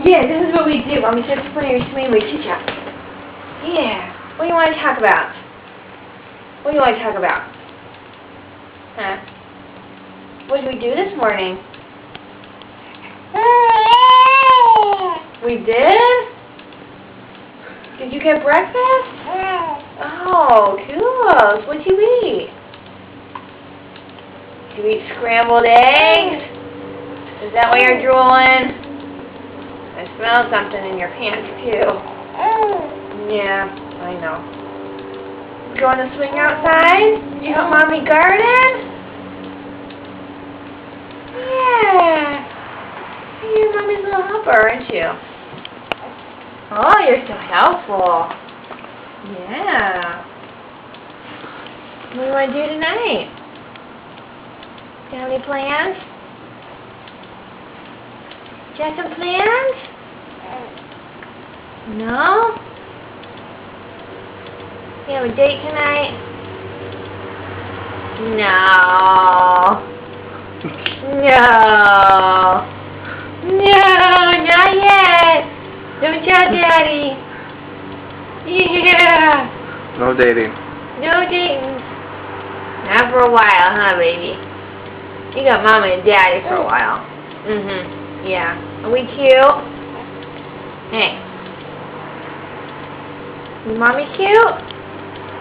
Yeah, this is what we do. Mommy says to play your teacher. Yeah. What do you want to talk about? What do you want to talk about? Huh? What did we do this morning? We did? Did you get breakfast? Oh, cool. What'd you eat? Did you eat scrambled eggs? Is that why you're drooling? I smell something in your pants, too. Yeah, I know. You going to swing outside? Did you help Mommy garden? Yeah. You're Mommy's little helper, aren't you? Oh, you're so helpful. Yeah. What do you want to do tonight? Do you have any plans? Do you have some plans? No? You have a date tonight? No. No. No, not yet. Don't tell Daddy. Yeah. No dating. No dating. Not for a while, huh, baby? You got Mama and Daddy for a while. Yeah. Are we cute? Hey. Is Mommy cute?